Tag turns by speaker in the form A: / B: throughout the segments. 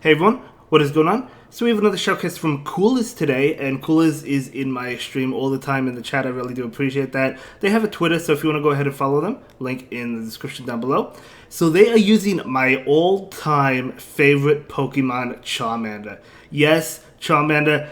A: Hey everyone, what is going on? So we have another shoutcast from Coolers today, and Coolers is in my stream all the time in the chat. I really do appreciate that. They have a Twitter, so if you want to go ahead and follow them, link in the description down below. So they are using my all-time favorite Pokemon, Charmander. Yes, Charmander.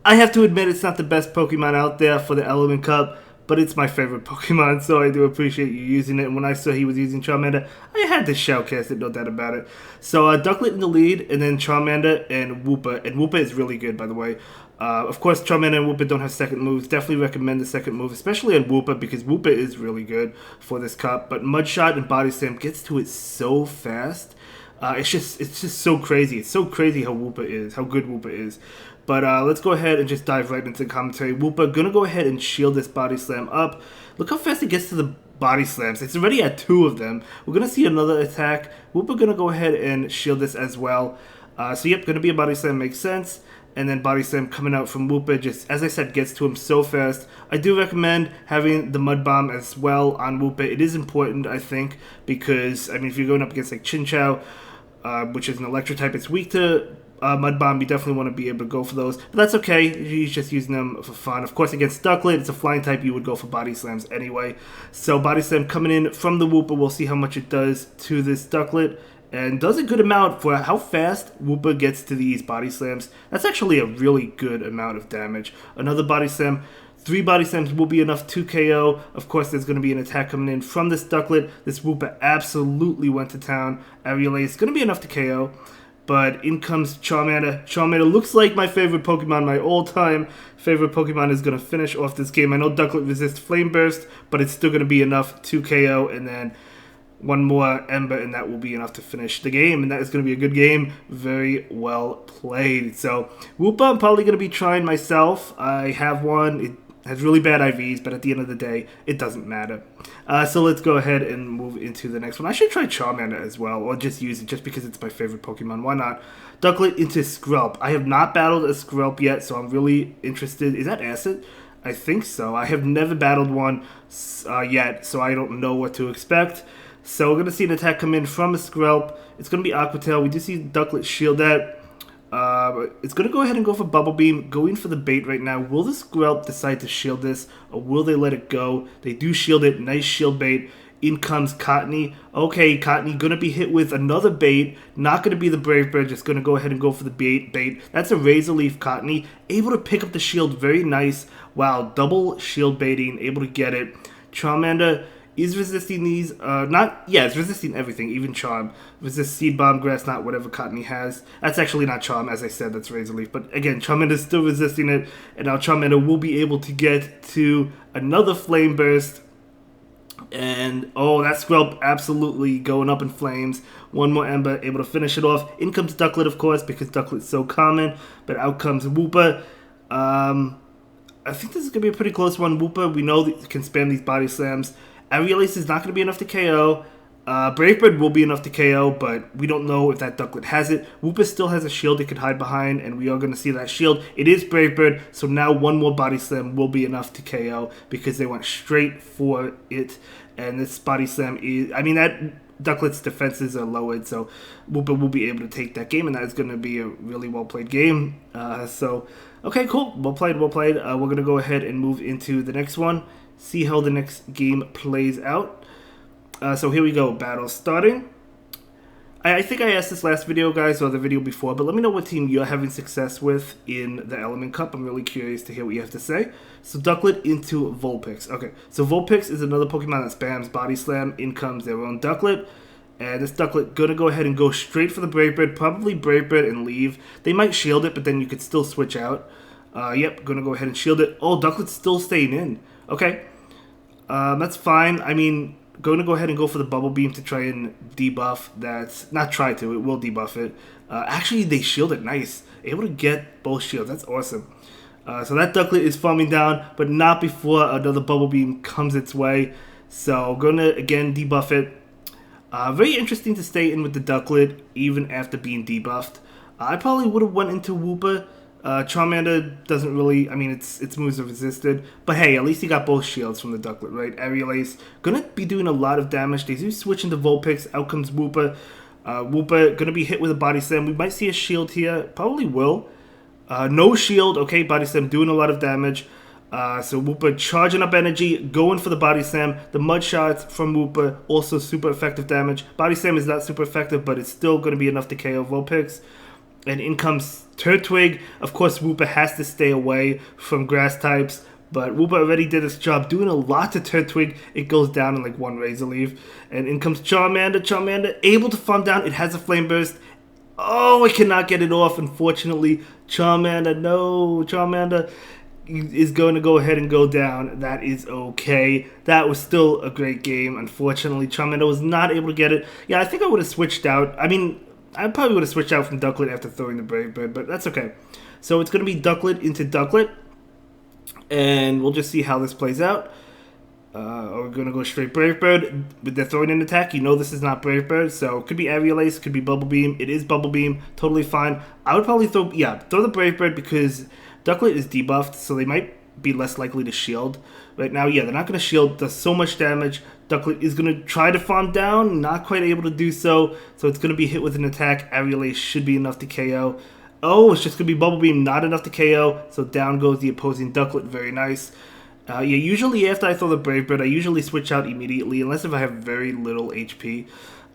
A: I have to admit it's not the best Pokemon out there for the Element Cup, but it's my favorite Pokemon, so I do appreciate you using it. And when I saw he was using Charmander, I had to shoutcast it, no doubt about it. So Ducklet in the lead, and then Charmander and Wooper. And Wooper is really good, by the way. Of course, Charmander and Wooper don't have second moves. Definitely recommend the second move, especially on Wooper, because Wooper is really good for this cup. But Mudshot and Body Slam gets to it so fast. It's just so crazy. It's so crazy how Wooper is, how good Wooper is. But let's go ahead and just dive right into the commentary. Wooper gonna go ahead and shield this Body Slam up. Look how fast it gets to the Body Slams. It's already at 2 of them. We're gonna see another attack. Wooper gonna go ahead and shield this as well. So yep, gonna be a Body Slam, makes sense. And then Body Slam coming out from Wooper, just as I said, gets to him so fast. I do recommend having the Mud Bomb as well on Wooper. It is important, I think, because I mean, if you're going up against like Chinchou, which is an Electro type, it's weak to Mud Bomb. You definitely want to be able to go for those, but that's okay. He's just using them for fun. Of course, against Ducklet, it's a flying type. You would go for Body Slams anyway. So Body Slam coming in from the Wooper. We'll see how much it does to this Ducklet, and does a good amount for how fast Wooper gets to these Body Slams. That's actually a really good amount of damage. Another Body Slam. 3 Body Slams will be enough to KO. Of course, there's going to be an attack coming in from this Ducklet. This Wooper absolutely went to town. Aerial Ace going to be enough to KO. But in comes Charmander. Charmander looks like my favorite Pokemon. My all-time favorite Pokemon is going to finish off this game. I know Ducklet resists Flame Burst, but it's still going to be enough to KO. And then one more Ember, and that will be enough to finish the game. And that is going to be a good game. Very well played. So, Wooper, I'm probably going to be trying myself. I have one. It has really bad IVs, but at the end of the day, it doesn't matter. So let's go ahead and move into the next one. I should try Charmander as well, or just use it just because it's my favorite Pokemon. Why not? Ducklet into Skrelp. I have not battled a Skrelp yet, so I'm really interested. Is that Acid? I think so. I have never battled one yet, so I don't know what to expect. So we're going to see an attack come in from a Skrelp. It's going to be Aqua Tail. We do see Ducklet shield that. It's going to go ahead and go for Bubble Beam, going for the bait right now. Will the Skrelp decide to shield this, or will they let it go? They do shield it. Nice shield bait. In comes Cottony. Okay, Cottony going to be hit with another bait. Not going to be the Brave Bird, just going to go ahead and go for the bait. That's a Razor Leaf Cottony. Able to pick up the shield. Very nice. Wow, double shield baiting. Able to get it. Charmander is resisting these, it's resisting everything, even Charm. Resist Seed Bomb, Grass Knot, whatever Cottony has. That's actually not Charm, as I said, that's Razor Leaf. But again, Charmander's still resisting it, and now Charmander will be able to get to another Flame Burst. And, oh, that Skrelp absolutely going up in flames. One more Ember, able to finish it off. In comes Ducklet, of course, because Ducklet's so common. But out comes Wooper. I think this is going to be a pretty close one. Wooper, we know that you can spam these Body Slams. Aerial Ace is not going to be enough to KO. Brave Bird will be enough to KO, but we don't know if that Ducklet has it. Wooper still has a shield it could hide behind, and we are going to see that shield. It is Brave Bird, so now one more Body Slam will be enough to KO because they went straight for it. And this Body Slam is, I mean, that Ducklet's defenses are lowered, so Wooper will be able to take that game, and that is going to be a really well-played game. Okay, cool. Well played, well played. We're going to go ahead and move into the next one. See how the next game plays out. So here we go, battle starting. I think I asked this last video, guys, or the video before, but let me know what team you're having success with in the Element Cup. I'm really curious to hear what you have to say. So Ducklet into Vulpix. Okay, so Vulpix is another Pokemon that spams Body Slam. In comes their own Ducklet. And this Ducklet gonna go ahead and go straight for the Brave Bird, probably Brave Bird and leave. They might shield it, but then you could still switch out. Yep, gonna go ahead and shield it. Oh, Ducklet's still staying in. Okay, that's fine. I mean, going to go ahead and go for the Bubble Beam to try and debuff that. Not try to, it will debuff it. Actually, they shield it nice. Able to get both shields, that's awesome. So that Ducklet is farming down, but not before another Bubble Beam comes its way. So, going to, again, debuff it. Very interesting to stay in with the Ducklet, even after being debuffed. I probably would have went into Wooper. Charmander doesn't really, I mean, its moves are resisted. But hey, at least he got both shields from the Ducklet, right? Aerial Ace, gonna be doing a lot of damage. They do switch into Vulpix. Out comes Wooper. Woopa going to be hit with a body slam. We might see a shield here. Probably will. No shield. Okay, body slam doing a lot of damage. So Woopa charging up energy, going for the body slam. The mud shots from Woopa, also super effective damage. Body slam is not super effective, but it's still going to be enough to KO Vulpix. And in comes Turtwig. Of course, Woopa has to stay away from grass types, but Woopa already did its job, doing a lot to Turtwig. It goes down in like one Razor Leaf. And in comes Charmander. Charmander able to farm down. It has a Flame Burst. Oh, I cannot get it off, unfortunately. Charmander, no. Charmander is going to go ahead and go down. That is okay. That was still a great game. Unfortunately, Charmander was not able to get it. Yeah, I think I would have switched out. I mean, I probably would have switched out from Ducklet after throwing the Brave Bird, but that's okay. So it's going to be Ducklet into Ducklet, and we'll just see how this plays out. We're going to go straight Brave Bird. With the throwing in attack, you know this is not Brave Bird, so it could be Aerial Ace, could be Bubble Beam. It is Bubble Beam, totally fine. I would probably throw the Brave Bird because Ducklet is debuffed, so they might be less likely to shield. Right now, yeah, they're not going to shield. Does so much damage. Ducklet is going to try to farm down, not quite able to do so. So it's going to be hit with an attack. Aerial Ace should be enough to KO. Oh, it's just going to be Bubble Beam, not enough to KO. So down goes the opposing Ducklet. Very nice. Yeah, usually after I throw the Brave Bird, I usually switch out immediately, unless if I have very little HP.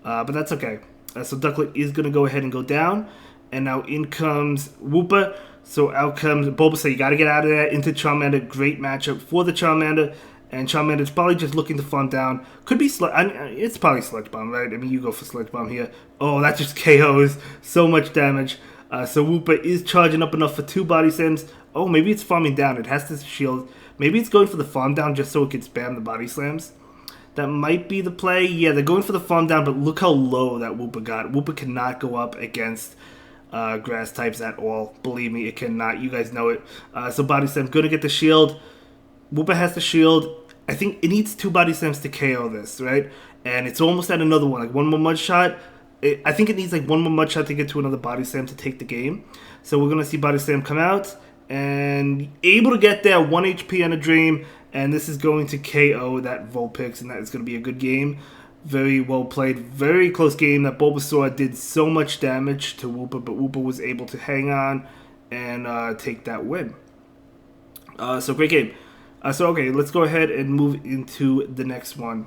A: But that's okay. So Ducklet is going to go ahead and go down. And now in comes Woopa. So out comes Bulbasaur. You got to get out of there into Charmander. Great matchup for the Charmander. And Charmander's probably just looking to farm down. Could be it's probably Sludge Bomb, right? I mean, you go for Sludge Bomb here. Oh, that just KOs. So much damage. So Woopa is charging up enough for 2 body slams. Oh, maybe it's farming down. It has to shield. Maybe it's going for the farm down just so it can spam the body slams. That might be the play. Yeah, they're going for the farm down, but look how low that Woopa got. Woopa cannot go up against grass types at all. Believe me, it cannot. You guys know it. So body slam, going to get the shield. Woopa has the shield. I think it needs 2 body slams to KO this, right? And it's almost at another one, like one more mud shot. I think it needs like one more mud shot to get to another body slam to take the game. So we're going to see body slam come out and able to get there, 1 HP and a dream. And this is going to KO that Vulpix, and that is going to be a good game. Very well played, very close game. That Bulbasaur did so much damage to Woopa, but Woopa was able to hang on and take that win. So great game. So okay, let's go ahead and move into the next one.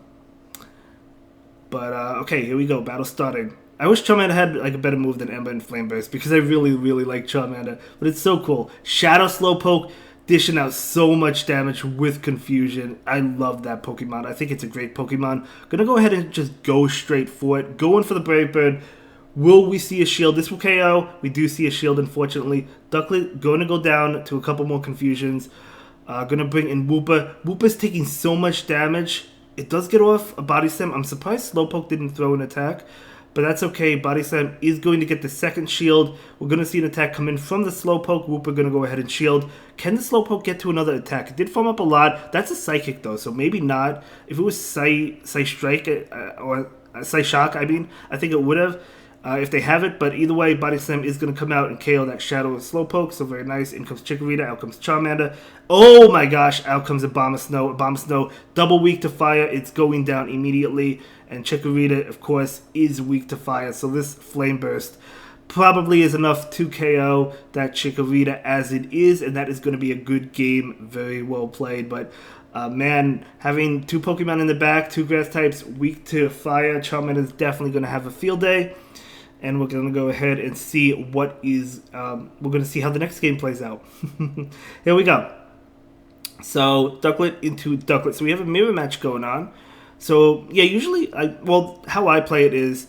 A: But okay, here we go. Battle starting. I wish Charmander had like a better move than Ember and Flame Burst because I really, really like Charmander. But it's so cool. Shadow Slowpoke dishing out so much damage with confusion. I love that Pokemon. I think it's a great Pokemon. Gonna go ahead and just go straight for it. Going for the Brave Bird. Will we see a shield? This will KO. We do see a shield, unfortunately. Ducklet going to go down to a couple more confusions. Gonna bring in Woopa. Woopa's taking so much damage. It does get off a body slam. I'm surprised Slowpoke didn't throw an attack, but that's okay. Body slam is going to get the second shield. We're gonna see an attack come in from the Slowpoke. Woopa gonna go ahead and shield. Can the Slowpoke get to another attack? It did farm up a lot. That's a Psychic though, so maybe not. If it was Psy Strike or Psy Shock, I mean, I think it would have. If they have it, but either way, Body Slam is going to come out and KO that Shadow Slowpoke, so very nice. In comes Chikorita, out comes Charmander. Oh my gosh, out comes Abomasnow. Abomasnow, double weak to fire, it's going down immediately. And Chikorita, of course, is weak to fire, so this Flame Burst probably is enough to KO that Chikorita as it is, and that is going to be a good game, very well played, but man, having 2 Pokemon in the back, 2 grass types, weak to fire, Charmander is definitely going to have a field day. And we're going to go ahead and see what is, we're going to see how the next game plays out. Here we go. So, Ducklet into Ducklet. So, we have a mirror match going on. So, yeah, usually, how I play it is,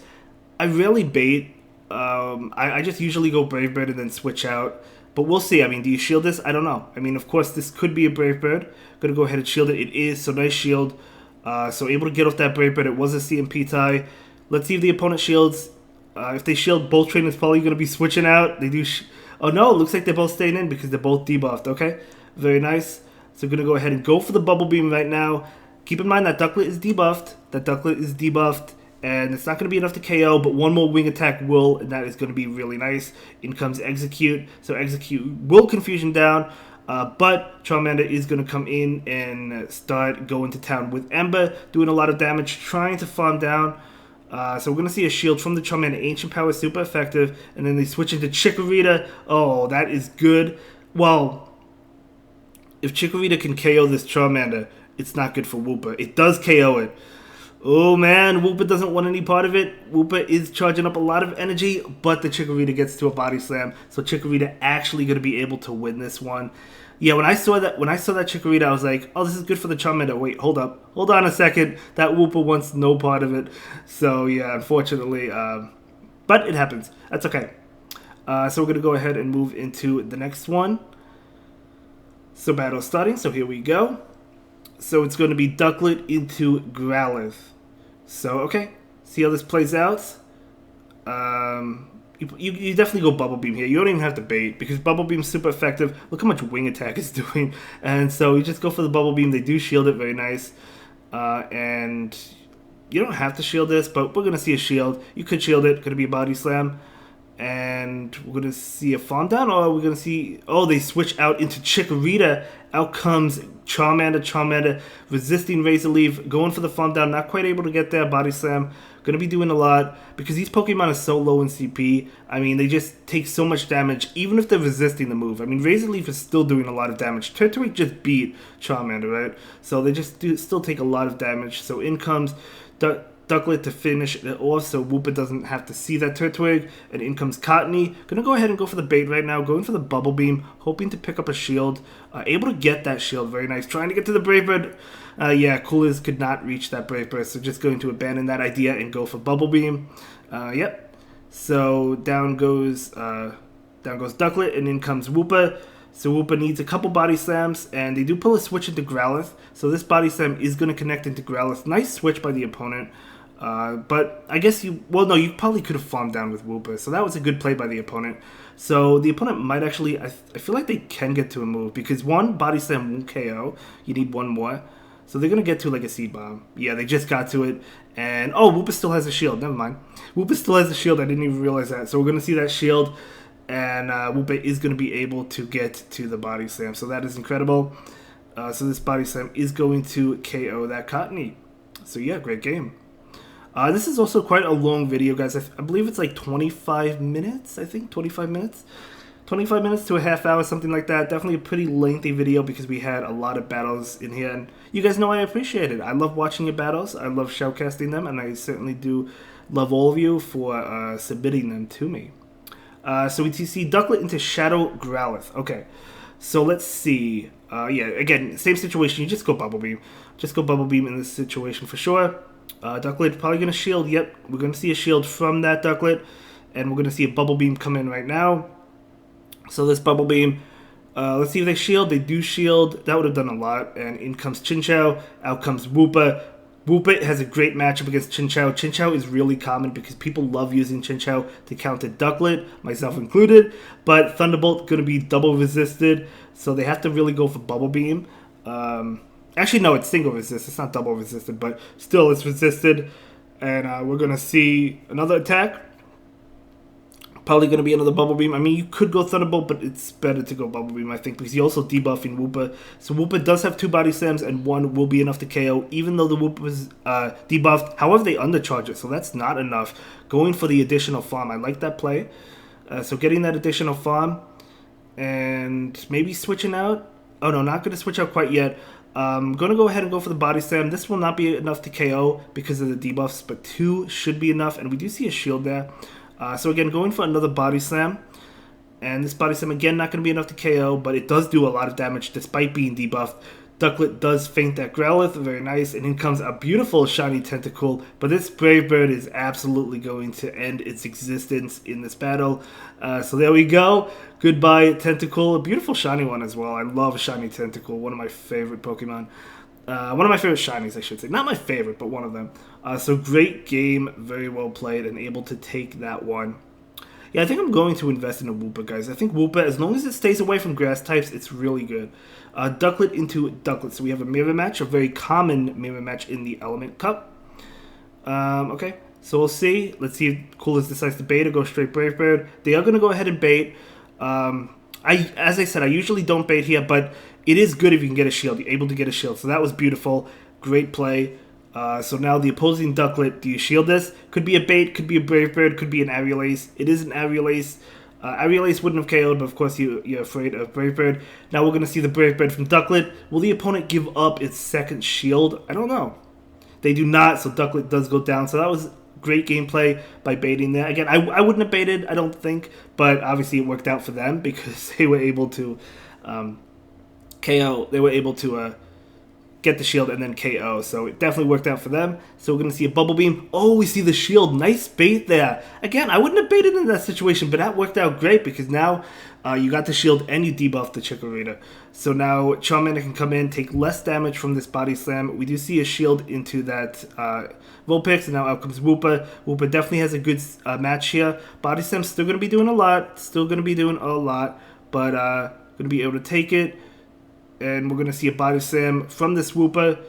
A: I rarely bait. I just usually go Brave Bird and then switch out. But we'll see. I mean, do you shield this? I don't know. I mean, of course, this could be a Brave Bird. Going to go ahead and shield it. It is, so nice shield. So, able to get off that Brave Bird. It was a CMP tie. Let's see if the opponent shields. If they shield, both trainers probably going to be switching out. They do. Oh no, it looks like they're both staying in because they're both debuffed. Okay, very nice. So we're going to go ahead and go for the Bubble Beam right now. Keep in mind that Ducklet is debuffed. And it's not going to be enough to KO, but one more wing attack will, and that is going to be really nice. In comes Execute. So Execute will confusion down. But Charmander is going to come in and start going to town with Ember, doing a lot of damage, trying to farm down. So we're going to see a shield from the Charmander. Ancient Power, super effective. And then they switch into Chikorita. Oh, that is good. Well, if Chikorita can KO this Charmander, it's not good for Wooper. It does KO it. Oh man, Wooper doesn't want any part of it. Wooper is charging up a lot of energy, but the Chikorita gets to a body slam. So Chikorita actually going to be able to win this one. Yeah, when I saw that Chikorita, I was like, oh, this is good for the Charmander. Wait, hold up. Hold on a second. That Wooper wants no part of it. So yeah, unfortunately, but it happens. That's okay. So we're going to go ahead and move into the next one. So battle starting, so here we go. So it's going to be Ducklet into Growlithe. So, okay, see how this plays out. You definitely go Bubble Beam here. You don't even have to bait because Bubble Beam's super effective. Look how much wing attack it's doing. And so you just go for the Bubble Beam. They do shield it, very nice. And you don't have to shield this, but we're going to see a shield. You could shield it. Going to be a body slam. And we're going to see a Farm Down, or we're going to see... Oh, they switch out into Chikorita. Out comes Charmander, resisting Razor Leaf, going for the Farm Down, not quite able to get there, Body Slam. Going to be doing a lot, because these Pokemon are so low in CP. I mean, they just take so much damage, even if they're resisting the move. I mean, Razor Leaf is still doing a lot of damage. Turtwig just beat Charmander, right? So they just still take a lot of damage. So in comes... Ducklet to finish it off so Wooper doesn't have to see that Turtwig. And in comes Cottony. Gonna go ahead and go for the bait right now. Going for the Bubble Beam. Hoping to pick up a shield. Able to get that shield. Very nice. Trying to get to the Brave Bird. Yeah, Coolers could not reach that Brave Bird. So just going to abandon that idea and go for Bubble Beam. Yep. So down goes Ducklet and in comes Wooper. So Wooper needs a couple body slams, and they do pull a switch into Growlithe. So this body slam is going to connect into Growlithe. Nice switch by the opponent. But I guess you probably could have farmed down with Wooper. So that was a good play by the opponent. So the opponent might actually, I feel like they can get to a move, because one, body slam won't KO. You need one more. So they're going to get to like a Seed Bomb. Yeah, they just got to it. And, oh, Wooper still has a shield. Never mind. Wooper still has a shield. I didn't even realize that. So we're going to see that shield. And Wooper is going to be able to get to the body slam. So that is incredible. So this body slam is going to KO that Cottony. So yeah, great game. This is also quite a long video, guys. I believe it's like 25 minutes, I think. 25 minutes? 25 minutes to a half hour, something like that. Definitely a pretty lengthy video because we had a lot of battles in here. And you guys know I appreciate it. I love watching your battles. I love shoutcasting them. And I certainly do love all of you for submitting them to me. So we see Ducklet into Shadow Growlithe. Okay, so let's see. Yeah, again, same situation. You just go Bubble Beam. Just go Bubble Beam in this situation for sure. Ducklet probably going to shield. Yep, we're going to see a shield from that Ducklet. And we're going to see a Bubble Beam come in right now. So this Bubble Beam, let's see if they shield. They do shield. That would have done a lot. And in comes Chinchou. Out comes Wooper. Wooper has a great matchup against Chinchou. Chinchou is really common because people love using Chinchou to counter Ducklet, myself included. But Thunderbolt going to be double resisted, so they have to really go for Bubble Beam. Actually, no, it's single resist. It's not double resisted, but still it's resisted. And we're going to see another attack. Probably going to be another Bubble Beam. I mean, you could go Thunderbolt, but it's better to go Bubble Beam, I think, because you're also debuffing Wooper. So Wooper does have 2 body slams, and 1 will be enough to KO, even though the Wooper was debuffed. However, they undercharge it, so that's not enough. Going for the additional farm. I like that play. So getting that additional farm, and maybe switching out. Oh, no, not going to switch out quite yet. I'm going to go ahead and go for the body slam. This will not be enough to KO because of the debuffs, but 2 should be enough, and we do see a shield there. So again, going for another body slam. And this body slam, again, not going to be enough to KO, but it does do a lot of damage despite being debuffed. Ducklet does feint that Growlithe, very nice. And in comes a beautiful shiny Tentacool. But this Brave Bird is absolutely going to end its existence in this battle. So there we go. Goodbye, Tentacool. A beautiful shiny one as well. I love shiny Tentacool, one of my favorite Pokemon. One of my favorite shinies, I should say. Not my favorite, but one of them. So great game, very well played, and able to take that one. Yeah, I think I'm going to invest in a Wooper, guys. I think Wooper, as long as it stays away from grass types, it's really good. Ducklet into Ducklet. So we have a mirror match, a very common mirror match in the Element Cup. Okay, so we'll see. Let's see if Coolers decides to bait or go straight Brave Bird. They are going to go ahead and bait. As I said, I usually don't bait here, but it is good if you can get a shield. You're able to get a shield. So that was beautiful. Great play. So now the opposing Ducklet, do you shield this? Could be a bait, could be a Brave Bird, could be an Aerial-Ace. It is an Aerial-Ace. Aerial-Ace wouldn't have KO'd, but of course you're afraid of Brave Bird. Now we're going to see the Brave Bird from Ducklet. Will the opponent give up its second shield? I don't know. They do not, so Ducklet does go down. So that was great gameplay by baiting there. Again, I wouldn't have baited, I don't think, but obviously it worked out for them because they were able to KO. They were able to get the shield and then KO. So it definitely worked out for them. So we're going to see a Bubble Beam. Oh, we see the shield. Nice bait there. Again, I wouldn't have baited in that situation, but that worked out great because now you got the shield and you debuffed the Chikorita. So now Charmander can come in, take less damage from this Body Slam. We do see a shield into that Vulpix, and now out comes Wooper. Wooper definitely has a good match here. Body Slam's still going to be doing a lot. But going to be able to take it. And we're going to see a Body Slam from this Wooper.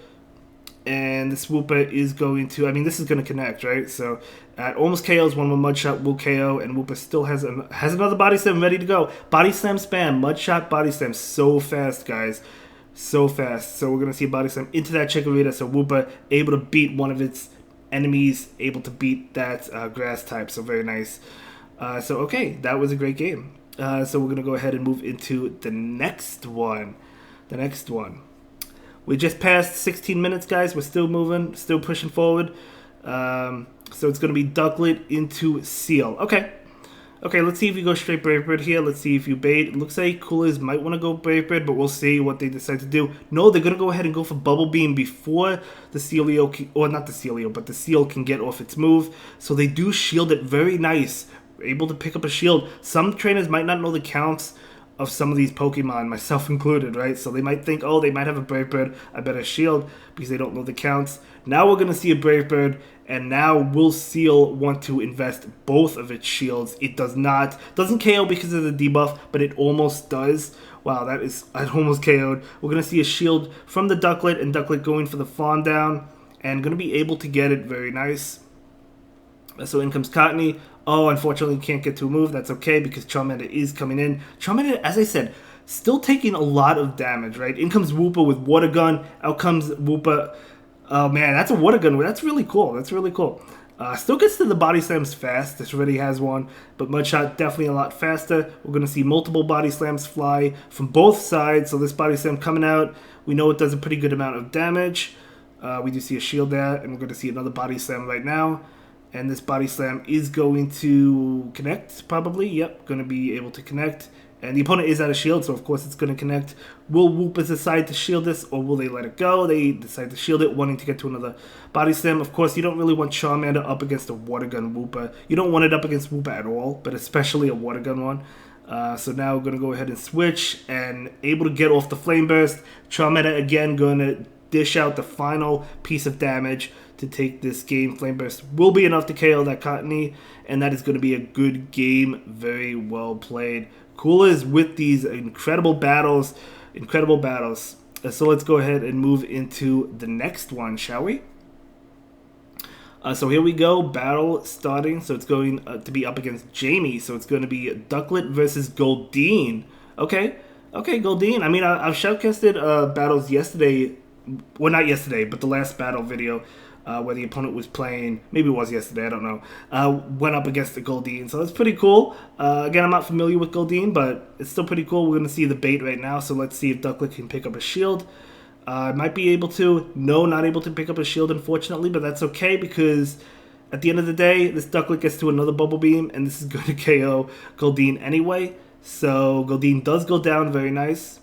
A: And this Wooper is going to... I mean, this is going to connect, right? So, at almost KOs, one more Mud Shot will KO. And Wooper still has another Body Slam ready to go. Body Slam spam. Mud Shot, Body Slam. So fast, guys. So fast. So, we're going to see a Body Slam into that Chikorita. So, Wooper able to beat one of its enemies. Able to beat that Grass type. So, very nice. So, okay. That was a great game. So, we're going to go ahead and move into the next one. We just passed 16 minutes, guys. We're still moving, still pushing forward. So it's going to be Ducklet into Seal. Okay, let's see if you go straight Brave Bird here. Let's see if you bait. It looks like Coolers might want to go Brave Bird, but we'll see what they decide to do. No, they're going to go ahead and go for Bubble Beam before the Sealeo, or not the Sealeo, but the Seal can get off its move. So they do shield it very nice. Able to pick up a shield. Some trainers might not know the counts of some of these Pokemon, myself included, right? So they might think, oh, they might have a Brave Bird, I better shield, because they don't know the counts. Now we're going to see a Brave Bird, and now will Seal want to invest both of its shields. It doesn't KO because of the debuff, but it almost does. Wow, I almost KO'd. We're going to see a shield from the Ducklet, and Ducklet going for the Fawn down, and going to be able to get it. Very nice. So in comes Cottony. Oh, unfortunately, can't get to a move. That's okay because Charmander is coming in. Charmander, as I said, still taking a lot of damage, right? In comes Wooper with Water Gun. Out comes Wooper. Oh, man, that's a Water Gun. That's really cool. Still gets to the Body Slams fast. This already has one. But Mudshot definitely a lot faster. We're going to see multiple Body Slams fly from both sides. So this Body Slam coming out, we know it does a pretty good amount of damage. We do see a shield there, and we're going to see another Body Slam right now. And this Body Slam is going to connect, probably. Yep, going to be able to connect. And the opponent is out of shield, so of course it's going to connect. Will Wooper decide to shield this, or will they let it go? They decide to shield it, wanting to get to another Body Slam. Of course, you don't really want Charmander up against a Water Gun Wooper. You don't want it up against Wooper at all, but especially a Water Gun one. So now we're going to go ahead and switch, and able to get off the Flame Burst. Charmander, again, going to dish out the final piece of damage to take this game. Flame Burst will be enough to KO that Cottony, and that is going to be a good game. Very well played. Coolers with these incredible battles. So let's go ahead and move into the next one, shall we? So here we go, battle starting. So it's going to be up against Jamie. So it's going to be Ducklet versus Goldeen. Okay, Goldeen. I mean, I've shoutcasted battles yesterday. Well, not yesterday, but the last battle video where the opponent was playing, maybe it was yesterday, I don't know, went up against the Goldeen. So that's pretty cool. Again, I'm not familiar with Goldeen, but it's still pretty cool. We're going to see the bait right now, so let's see if Ducklet can pick up a shield. Might be able to. No, not able to pick up a shield, unfortunately, but that's okay because at the end of the day, this Ducklet gets to another Bubble Beam, and this is going to KO Goldeen anyway. So Goldeen does go down, very nice.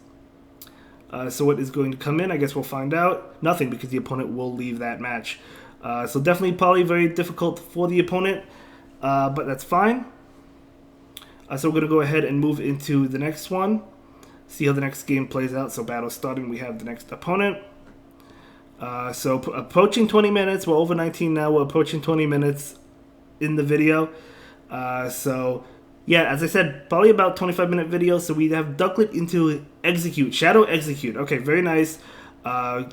A: So what is going to come in? I guess we'll find out. Nothing, because the opponent will leave that match. So definitely probably very difficult for the opponent, but that's fine. So we're going to go ahead and move into the next one. See how the next game plays out. So battle starting, we have the next opponent. So approaching 20 minutes. We're over 19 now. We're approaching 20 minutes in the video. So yeah, as I said, probably about 25-minute video. So we have Ducklet into Execute. Shadow Execute. Okay, very nice.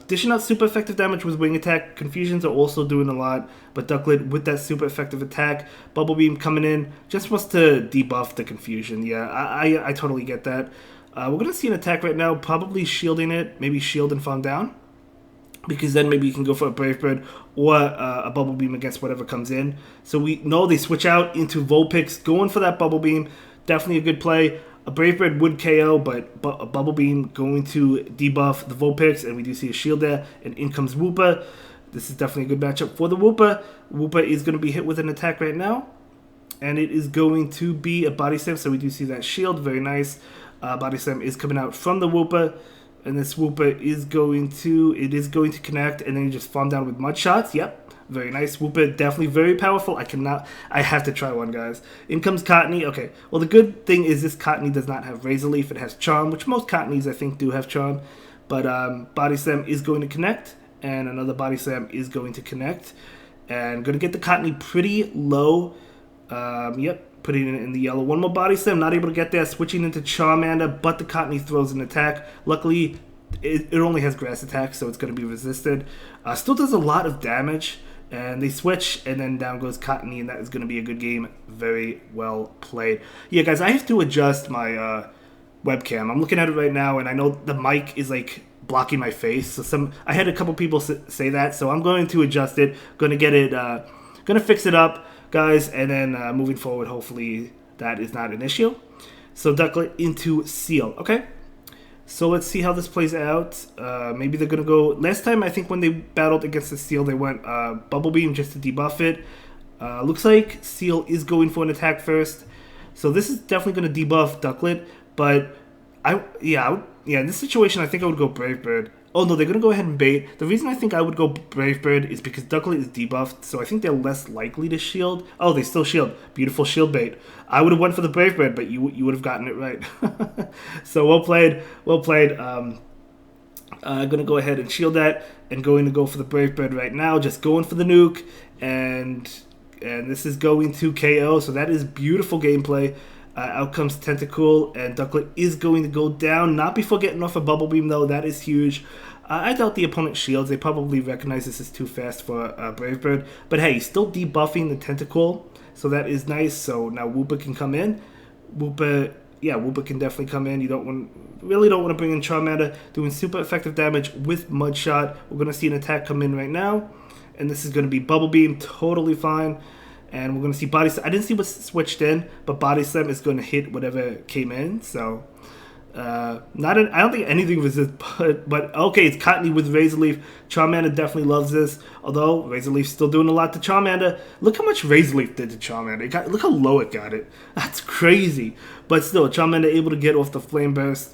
A: Dishing out super effective damage with Wing Attack. Confusions are also doing a lot. But Ducklet with that super effective attack. Bubble Beam coming in. Just wants to debuff the Confusion. Yeah, I totally get that. We're going to see an attack right now. Probably shielding it. Maybe shield and Fawn down. because then maybe you can go for a Brave Bird or a Bubble Beam against whatever comes in. So we know they switch out into Vulpix, going for that Bubble Beam. Definitely a good play. A Brave Bird would KO, but a Bubble Beam going to debuff the Vulpix, and we do see a shield there, and in comes Wooper. This is definitely a good matchup for the Wooper. Wooper is going to be hit with an attack right now, and it is going to be a Body Slam, so we do see that shield. Very nice. Body Slam is coming out from the Wooper. And this Wooper is going to connect, and then you just farm down with Mud Shots. Yep, very nice. Wooper, definitely very powerful. I have to try one, guys. In comes Cottony. Okay, well, the good thing is this Cottony does not have Razor Leaf. It has Charm, which most Cottonies, I think, do have Charm. But Body Slam is going to connect, and another Body Slam is going to connect. And going to get the Cottony pretty low. Yep. Putting it in the yellow. One more Body Slam, not able to get there. Switching into Charmander, but the Cottony throws an attack. Luckily, it only has Grass Attack, so it's going to be resisted. Still does a lot of damage, and they switch, and then down goes Cottony, and that is going to be a good game. Very well played. Yeah, guys, I have to adjust my webcam. I'm looking at it right now, and I know the mic is like blocking my face. So I had a couple people say that, so I'm going to adjust it. Going to get it. Going to fix it up, guys, and then moving forward, hopefully that is not an issue. So Ducklet into Seal, okay? So let's see how this plays out. Maybe they're going to go... Last time, I think when they battled against the Seal, they went Bubble Beam just to debuff it. Looks like Seal is going for an attack first. So this is definitely going to debuff Ducklet, but in this situation, I think I would go Brave Bird. Oh, no, they're going to go ahead and bait. The reason I think I would go Brave Bird is because Ducklet is debuffed, so I think they're less likely to shield. Oh, they still shield. Beautiful shield bait. I would have went for the Brave Bird, but you would have gotten it right. So well played. Well played. Going to go ahead and shield that, and going to go for the Brave Bird right now. Just going for the nuke, and this is going to KO, so that is beautiful gameplay. Out comes Tentacool, and Ducklet is going to go down. Not before getting off a Bubble Beam, though. That is huge. I doubt the opponent shields. They probably recognize this is too fast for Brave Bird. But hey, still debuffing the Tentacool, so that is nice. So now Wooper can come in. Wooper can definitely come in. You really don't want to bring in Charmander. Doing super effective damage with Mud Shot. We're going to see an attack come in right now, and this is going to be Bubble Beam. Totally fine. And we're going to see Body Slam. I didn't see what switched in, but Body Slam is going to hit whatever came in. So, I don't think anything resists, but okay, it's Cottony with Razor Leaf. Charmander definitely loves this, although Razor Leaf's still doing a lot to Charmander. Look how much Razor Leaf did to Charmander. Look how low it got it. That's crazy. But still, Charmander able to get off the Flame Burst,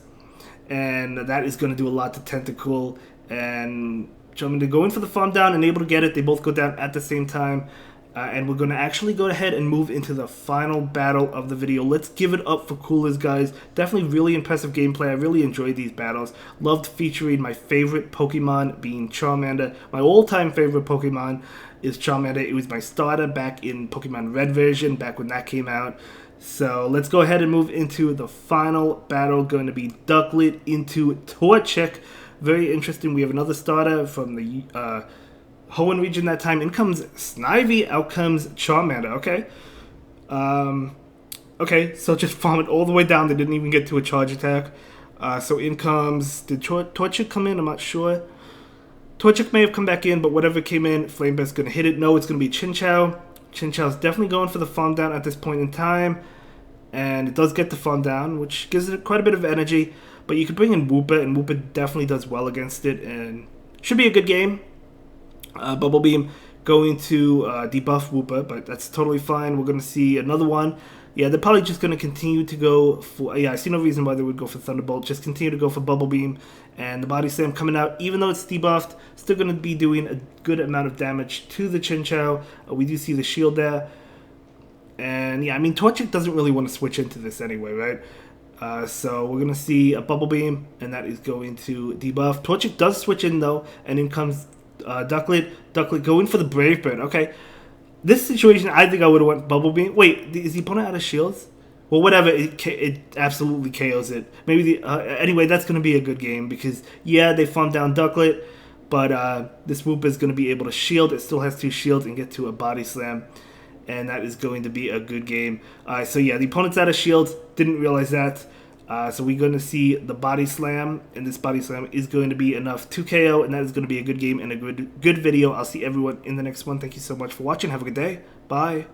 A: and that is going to do a lot to Tentacool. And Charmander going for the farm down and able to get it. They both go down at the same time. And we're going to actually go ahead and move into the final battle of the video. Let's give it up for Coolers, guys. Definitely really impressive gameplay. I really enjoyed these battles. Loved featuring my favorite Pokemon being Charmander. My all-time favorite Pokemon is Charmander. It was my starter back in Pokemon Red version, back when that came out. So let's go ahead and move into the final battle. Going to be Ducklet into Torchic. Very interesting. We have another starter from the... Hoenn region that time. In comes Snivy, out comes Charmander, okay? Okay, so just farm it all the way down. They didn't even get to a charge attack. So in comes... Did Torchic come in? I'm not sure. Torchic may have come back in, but whatever came in, Flame Burst's going to hit it. No, it's going to be Chinchou. Chinchou's definitely going for the farm down at this point in time. And it does get the farm down, which gives it quite a bit of energy. But you could bring in Wooper, and Wooper definitely does well against it. And should be a good game. Bubble Beam going to debuff Wooper, but that's totally fine. We're going to see another one. Yeah, they're probably just going to continue to go for... Yeah, I see no reason why they would go for Thunderbolt. Just continue to go for Bubble Beam. And the Body Slam coming out, even though it's debuffed, still going to be doing a good amount of damage to the Chinchou. We do see the shield there. And yeah, I mean, Torchic doesn't really want to switch into this anyway, right? So we're going to see a Bubble Beam, and that is going to debuff. Torchic does switch in, though, and in comes... Ducklet going for the Brave Bird. Okay, this situation, I think I would have went Bubble Beam. Wait, is the opponent out of shields? Well, whatever, it absolutely KOs it. Maybe anyway, that's going to be a good game because yeah, they farmed down Ducklet, but this Whoop is going to be able to shield. It still has 2 shields and get to a Body Slam, and that is going to be a good game. So yeah, the opponent's out of shields. Didn't realize that. So we're going to see the body slam, and this body slam is going to be enough to KO, and that is going to be a good game and a good video. I'll see everyone in the next one. Thank you so much for watching. Have a good day. Bye.